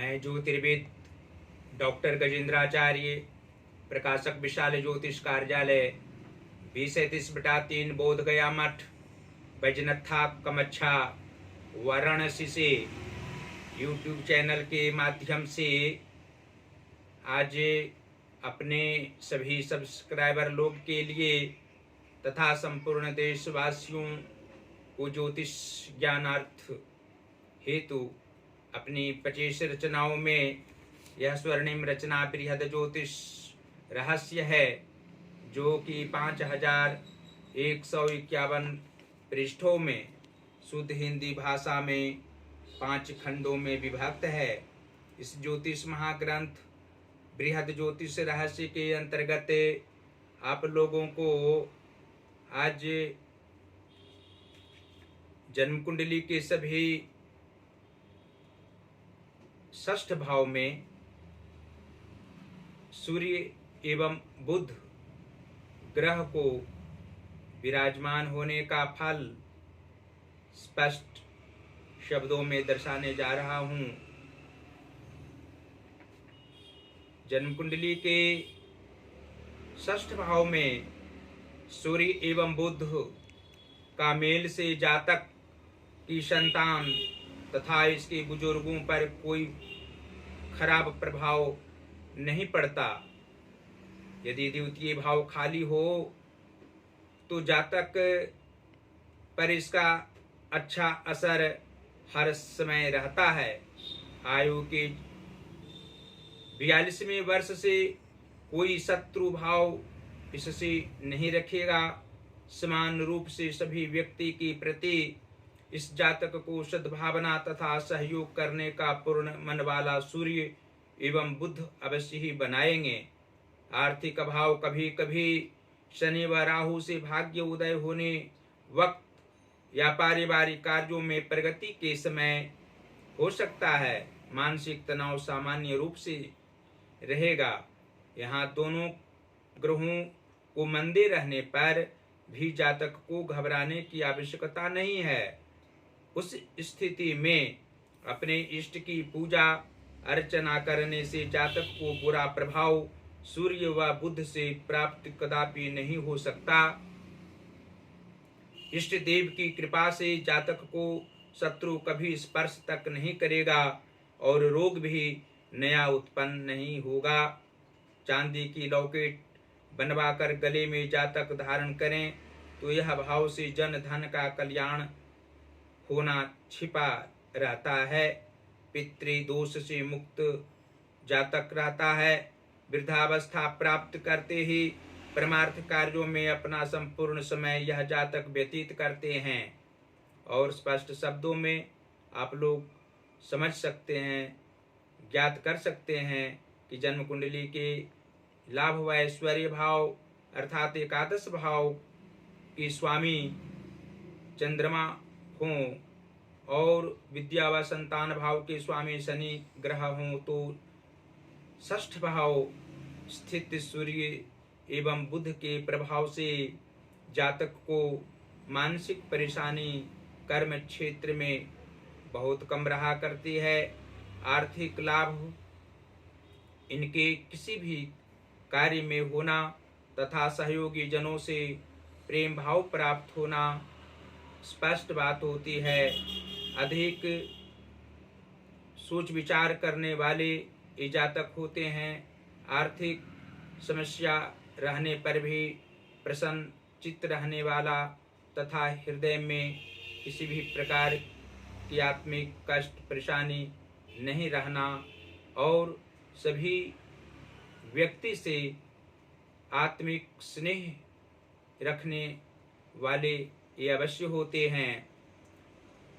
मैं ज्योतिर्विद डॉक्टर गजेंद्राचार्य, प्रकाशक विशाल ज्योतिष कार्यालय 2037/3 बोधगया मठ, बैजनाथा कमच्छा, वाराणसी से यूट्यूब चैनल के माध्यम से आज अपने सभी सब्सक्राइबर लोग के लिए तथा संपूर्ण देशवासियों को ज्योतिष ज्ञानार्थ हेतु अपनी 25 रचनाओं में यह स्वर्णिम रचना बृहद ज्योतिष रहस्य है, जो कि 5151 पृष्ठों में शुद्ध हिंदी भाषा में 5 खंडों में विभक्त है। इस ज्योतिष महाग्रंथ बृहद ज्योतिष रहस्य के अंतर्गत आप लोगों को आज जन्म कुंडली के सभी 6 भाव में सूर्य एवं बुध ग्रह को विराजमान होने का फल स्पष्ट शब्दों में दर्शाने जा रहा हूं। जन्म कुंडली के 6 भाव में सूर्य एवं बुध का मेल से जातक की संतान तथा इसके बुजुर्गों पर कोई खराब प्रभाव नहीं पड़ता। यदि द्वितीय भाव खाली हो तो जातक पर इसका अच्छा असर हर समय रहता है। आयु के 42वें वर्ष से कोई शत्रु भाव इससे नहीं रखेगा। समान रूप से सभी व्यक्ति के प्रति इस जातक को सद्भावना तथा सहयोग करने का पूर्ण मन वाला सूर्य एवं बुध अवश्य ही बनाएंगे। आर्थिक अभाव कभी कभी शनि व राहु से भाग्य उदय होने वक्त या पारिवारिक कार्यों में प्रगति के समय हो सकता है। मानसिक तनाव सामान्य रूप से रहेगा। यहाँ दोनों ग्रहों को मंदे रहने पर भी जातक को घबराने की आवश्यकता नहीं है। उस स्थिति में अपने इष्ट की पूजा अर्चना करने से जातक को बुरा प्रभाव सूर्य व बुध से प्राप्त कदापि नहीं हो सकता। इष्ट देव की कृपा से जातक को शत्रु कभी स्पर्श तक नहीं करेगा और रोग भी नया उत्पन्न नहीं होगा। चांदी की लॉकेट बनवाकर गले में जातक धारण करें तो यह भाव से जन धन का कल्याण होना छिपा रहता है। पितृदोष से मुक्त जातक रहता है। वृद्धावस्था प्राप्त करते ही परमार्थ कार्यों में अपना संपूर्ण समय यह जातक व्यतीत करते हैं। और स्पष्ट शब्दों में आप लोग समझ सकते हैं, ज्ञात कर सकते हैं कि जन्म कुंडली के लाभ व ऐश्वर्य भाव अर्थात 11 भाव की स्वामी चंद्रमा हों और विद्या व संतान भाव के स्वामी शनि ग्रह हों तो 6 भाव स्थित सूर्य एवं बुध के प्रभाव से जातक को मानसिक परेशानी कर्म क्षेत्र में बहुत कम रहा करती है। आर्थिक लाभ इनके किसी भी कार्य में होना तथा सहयोगी जनों से प्रेम भाव प्राप्त होना स्पष्ट बात होती है। अधिक सोच विचार करने वाले ये जातक होते हैं। आर्थिक समस्या रहने पर भी प्रसन्न चित्त रहने वाला तथा हृदय में किसी भी प्रकार की आत्मिक कष्ट परेशानी नहीं रहना और सभी व्यक्ति से आत्मिक स्नेह रखने वाले ये अवश्य होते हैं।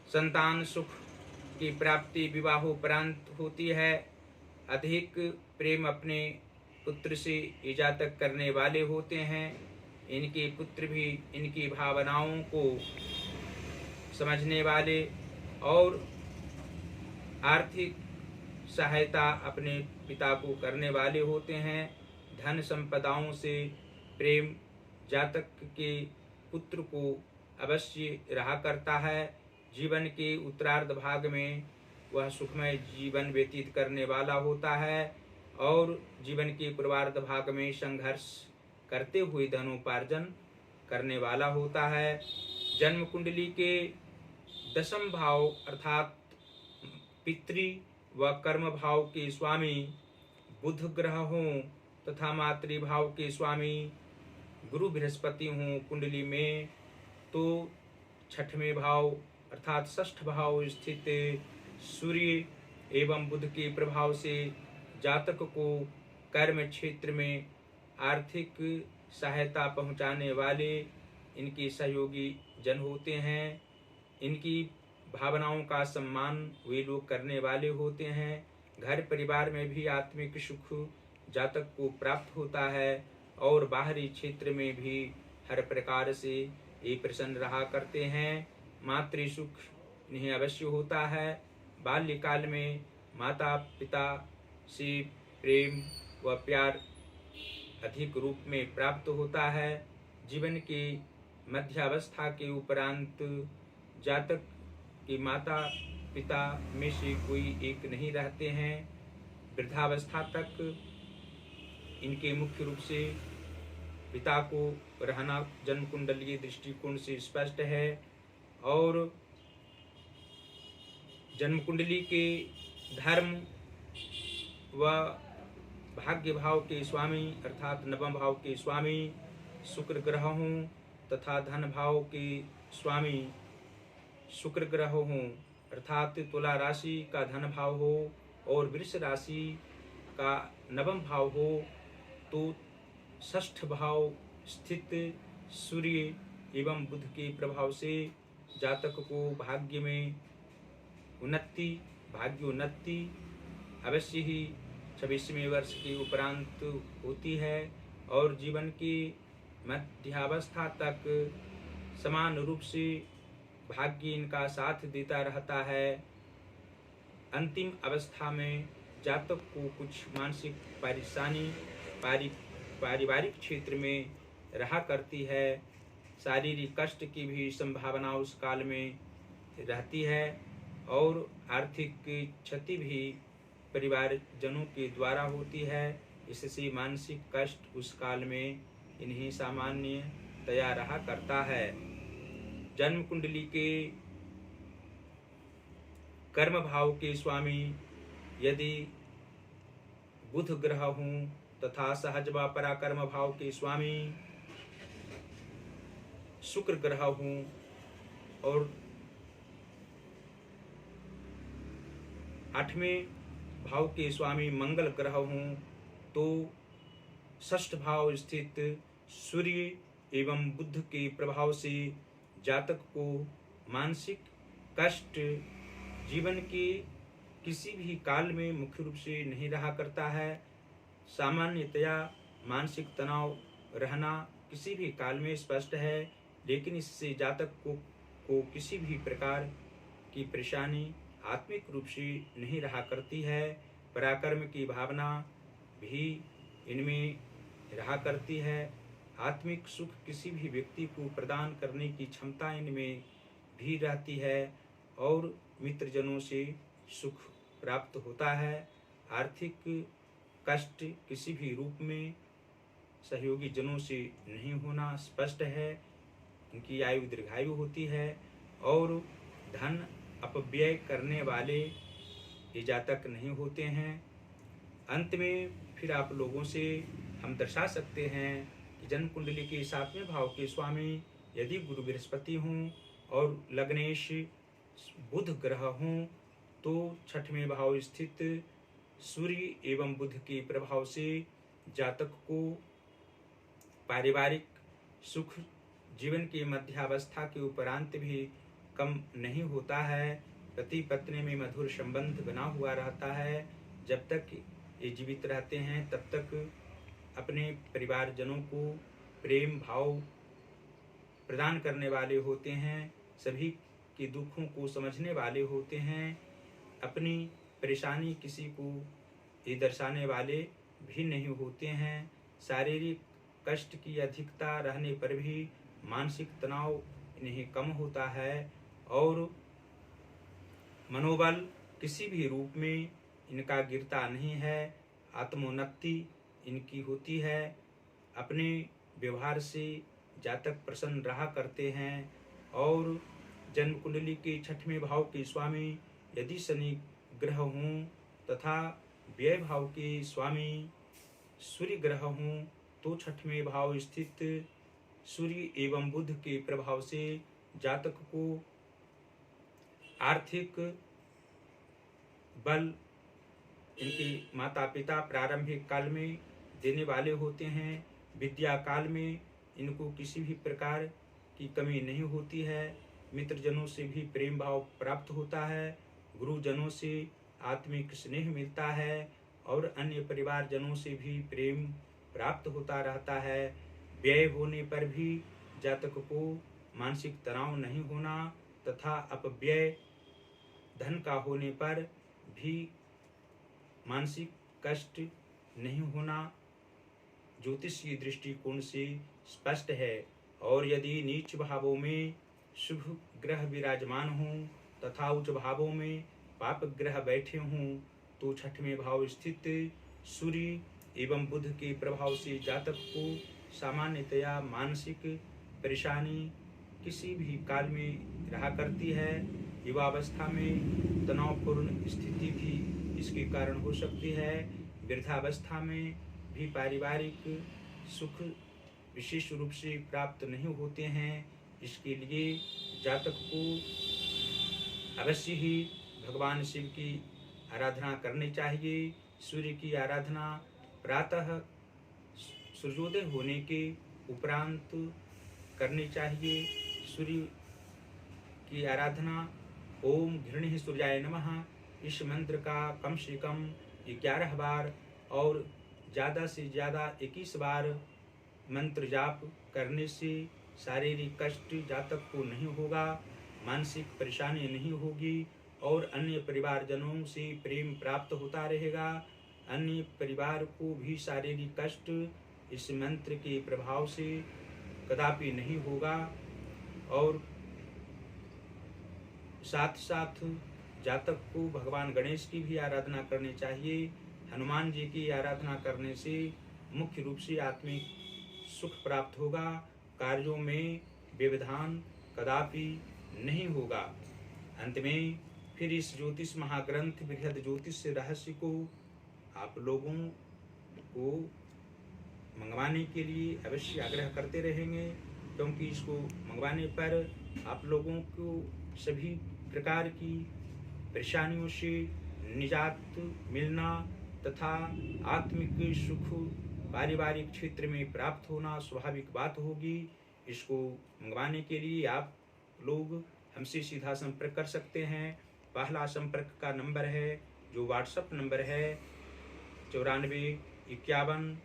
संतान सुख की प्राप्ति विवाहोपरांत होती है। अधिक प्रेम अपने पुत्र से ये जातक करने वाले होते हैं। इनके पुत्र भी इनकी भावनाओं को समझने वाले और आर्थिक सहायता अपने पिता को करने वाले होते हैं। धन संपदाओं से प्रेम जातक के पुत्र को अवश्य रहा करता है। जीवन के उत्तरार्ध भाग में वह सुखमय जीवन व्यतीत करने वाला होता है और जीवन के पूर्वार्ध भाग में संघर्ष करते हुए धनोपार्जन करने वाला होता है। जन्म कुंडली के दशम भाव अर्थात पितृ व कर्म भाव के स्वामी बुध ग्रह हों तथा मातृभाव के स्वामी गुरु बृहस्पति हों कुंडली में, तो छठवें भाव अर्थात षष्ठ भाव स्थित सूर्य एवं बुध के प्रभाव से जातक को कर्म क्षेत्र में आर्थिक सहायता पहुंचाने वाले इनके सहयोगी जन होते हैं। इनकी भावनाओं का सम्मान वे लोग करने वाले होते हैं। घर परिवार में भी आत्मिक सुख जातक को प्राप्त होता है और बाहरी क्षेत्र में भी हर प्रकार से ये प्रसन्न रहा करते हैं। मातृ सुख इन्हें अवश्य होता है। बाल्यकाल में माता पिता से प्रेम व प्यार अधिक रूप में प्राप्त होता है। जीवन की मध्यावस्था के उपरांत जातक के माता पिता में से कोई एक नहीं रहते हैं। वृद्धावस्था तक इनके मुख्य रूप से पिता को रहना जन्म कुंडलीय दृष्टिकोण से स्पष्ट है। और जन्म कुंडली के धर्म व भाग्य भाव के स्वामी अर्थात नवम भाव के स्वामी शुक्र ग्रह हों तथा धन भाव के स्वामी शुक्र ग्रह हों अर्थात तुला राशि का धन भाव हो और वृष राशि का नवम भाव हो, तो षष्ठ भाव स्थित सूर्य एवं बुध के प्रभाव से जातक को भाग्य में भाग्योन्नति अवश्य ही 26वें वर्ष के उपरांत होती है और जीवन की मध्यावस्था तक समान रूप से भाग्य इनका साथ देता रहता है। अंतिम अवस्था में जातक को कुछ मानसिक परेशानी पारिवारिक क्षेत्र में रहा करती है। शारीरिक कष्ट की भी संभावना उस काल में रहती है और आर्थिक क्षति भी परिवारजनों के द्वारा होती है। इससे मानसिक कष्ट उस काल में इन्हें सामान्यतया रहा करता है। जन्म कुंडली के कर्म भाव के स्वामी यदि बुध ग्रह हों तथा सहज व पराक्रम भाव के स्वामी शुक्र ग्रह हों और 8वें भाव के स्वामी मंगल ग्रह हों, तो षष्ठ भाव स्थित सूर्य एवं बुध के प्रभाव से जातक को मानसिक कष्ट जीवन के किसी भी काल में मुख्य रूप से नहीं रहा करता है। सामान्यतया मानसिक तनाव रहना किसी भी काल में स्पष्ट है, लेकिन इससे जातक को किसी भी प्रकार की परेशानी आत्मिक रूप से नहीं रहा करती है। पराक्रम की भावना भी इनमें रहा करती है। आत्मिक सुख किसी भी व्यक्ति को प्रदान करने की क्षमता इनमें भी रहती है और मित्रजनों से सुख प्राप्त होता है। आर्थिक कष्ट किसी भी रूप में सहयोगी जनों से नहीं होना स्पष्ट है। उनकी आयु दीर्घायु होती है और धन अपव्यय करने वाले ये जातक नहीं होते हैं। अंत में फिर आप लोगों से हम दर्शा सकते हैं कि जन्म कुंडली के 7वें भाव के स्वामी यदि गुरु बृहस्पति हों और लग्नेश बुध ग्रह हों, तो 6वें भाव स्थित सूर्य एवं बुध के प्रभाव से जातक को पारिवारिक सुख जीवन की मध्यावस्था के उपरांत भी कम नहीं होता है। पति पत्नी में मधुर संबंध बना हुआ रहता है। जब तक ये जीवित रहते हैं तब तक अपने परिवारजनों को प्रेम भाव प्रदान करने वाले होते हैं। सभी के दुखों को समझने वाले होते हैं। अपनी परेशानी किसी को ये दर्शाने वाले भी नहीं होते हैं। शारीरिक कष्ट की अधिकता रहने पर भी मानसिक तनाव इन्हें कम होता है और मनोबल किसी भी रूप में इनका गिरता नहीं है। आत्मोन्नति इनकी होती है। अपने व्यवहार से जातक प्रसन्न रहा करते हैं। और जन्म कुंडली के 6वें भाव के स्वामी यदि शनि ग्रह हों तथा व्यय भाव के स्वामी सूर्य ग्रह हों तो 6वें भाव स्थित सूर्य एवं बुध के प्रभाव से जातक को आर्थिक बल इनके माता पिता प्रारंभिक काल में देने वाले होते हैं। विद्या काल में इनको किसी भी प्रकार की कमी नहीं होती है। मित्रजनों से भी प्रेम भाव प्राप्त होता है। गुरुजनों से आत्मिक स्नेह मिलता है और अन्य परिवारजनों से भी प्रेम प्राप्त होता रहता है। व्यय होने पर भी जातक को मानसिक तनाव नहीं होना तथा अपव्यय धन का होने पर भी मानसिक कष्ट नहीं होना ज्योतिषीय दृष्टिकोण से स्पष्ट है। और यदि नीच भावों में शुभ ग्रह विराजमान हों तथा उच्च भावों में पाप ग्रह बैठे हों तो 6वें भाव स्थित सूर्य एवं बुध के प्रभाव से जातक को सामान्यतया मानसिक परेशानी किसी भी काल में रहा करती है। युवावस्था में तनावपूर्ण स्थिति भी इसके कारण हो सकती है। वृद्धावस्था में भी पारिवारिक सुख विशेष रूप से प्राप्त नहीं होते हैं। इसके लिए जातक को अवश्य ही भगवान शिव की आराधना करनी चाहिए। सूर्य की आराधना प्रातः सूर्योदय होने के उपरांत करनी चाहिए। सूर्य की आराधना ओम घृणिः सूर्याय नमः इस मंत्र का कम से कम 11 बार और ज़्यादा से ज़्यादा 21 बार मंत्र जाप करने से शारीरिक कष्ट जातक को नहीं होगा, मानसिक परेशानी नहीं होगी और अन्य परिवारजनों से प्रेम प्राप्त होता रहेगा। अन्य परिवार को भी शारीरिक कष्ट इस मंत्र के प्रभाव से कदापि नहीं होगा। और साथ साथ जातक को भगवान गणेश की भी आराधना करनी चाहिए। हनुमान जी की आराधना करने से मुख्य रूप से आत्मिक सुख प्राप्त होगा। कार्यों में व्यवधान कदापि नहीं होगा। अंत में फिर इस ज्योतिष महाग्रंथ बृहद ज्योतिष रहस्य को आप लोगों को मंगवाने के लिए अवश्य आग्रह करते रहेंगे, क्योंकि इसको मंगवाने पर आप लोगों को सभी प्रकार की परेशानियों से निजात मिलना तथा आत्मिक सुख पारिवारिक क्षेत्र में प्राप्त होना स्वाभाविक बात होगी। इसको मंगवाने के लिए आप लोग हमसे सीधा संपर्क कर सकते हैं। पहला संपर्क का नंबर है जो व्हाट्सएप नंबर है 94 51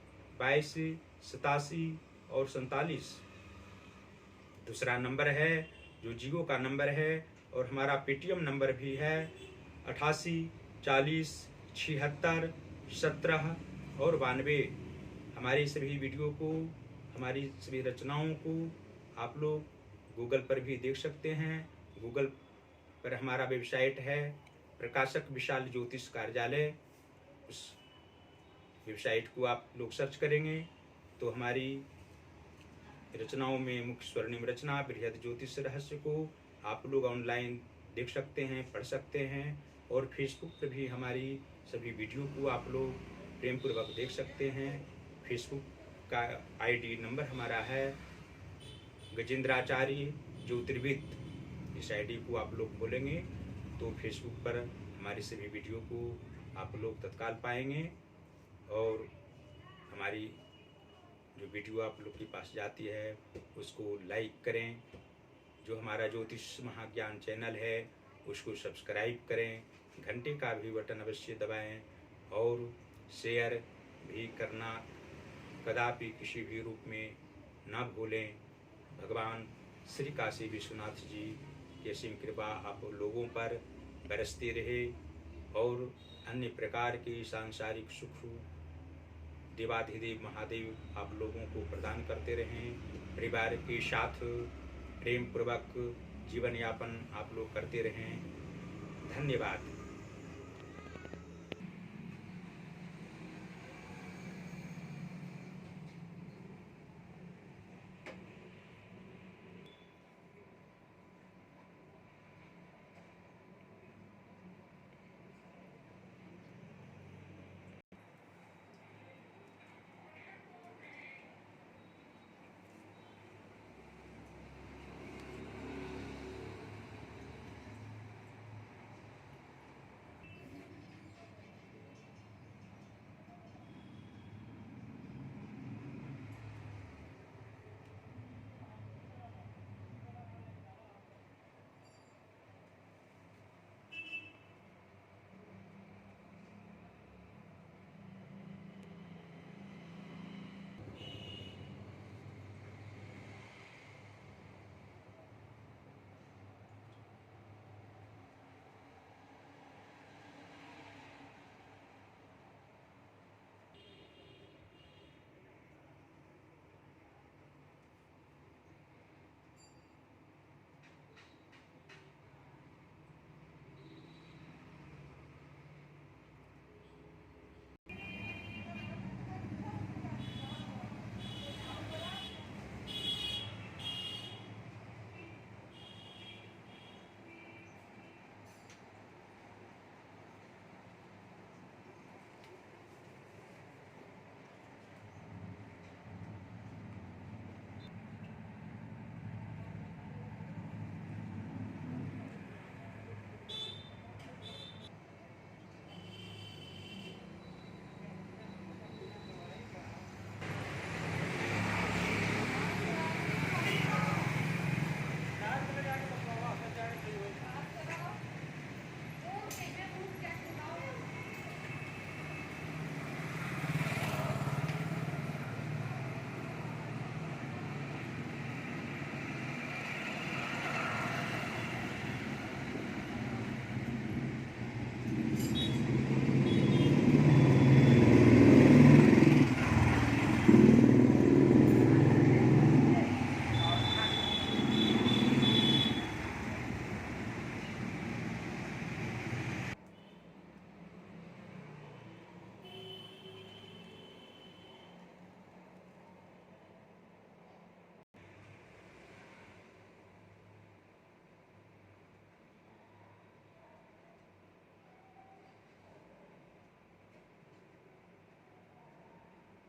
22 87 और 47। दूसरा नंबर है जो जियो का नंबर है और हमारा पेटीएम नंबर भी है 88 40 76 17 और 92। हमारी सभी वीडियो को, हमारी सभी रचनाओं को आप लोग गूगल पर भी देख सकते हैं। गूगल पर हमारा वेबसाइट है प्रकाशक विशाल ज्योतिष कार्यालय। उस वेबसाइट को आप लोग सर्च करेंगे तो हमारी रचनाओं में मुख्य स्वर्णिम रचना बृहद ज्योतिष रहस्य को आप लोग ऑनलाइन देख सकते हैं, पढ़ सकते हैं। और फेसबुक पर भी हमारी सभी वीडियो को आप लोग प्रेम पूर्वक देख सकते हैं। फेसबुक का आईडी नंबर हमारा है गजेंद्राचार्य ज्योतिर्विद। इस आईडी को आप लोग खोलेंगे तो फेसबुक पर हमारी सभी वीडियो को आप लोग तत्काल पाएंगे। और हमारी जो वीडियो आप लोग के पास जाती है उसको लाइक करें। जो हमारा ज्योतिष महाज्ञान चैनल है उसको सब्सक्राइब करें, घंटे का भी बटन अवश्य दबाएं और शेयर भी करना कदापि किसी भी रूप में न भूलें। भगवान श्री काशी विश्वनाथ जी की असीम कृपा आप लोगों पर बरसती रहे और अन्य प्रकार के सांसारिक सुख देवाधिदेव महादेव आप लोगों को प्रदान करते रहें। परिवार के साथ प्रेम पूर्वक जीवन यापन आप लोग करते रहें। धन्यवाद।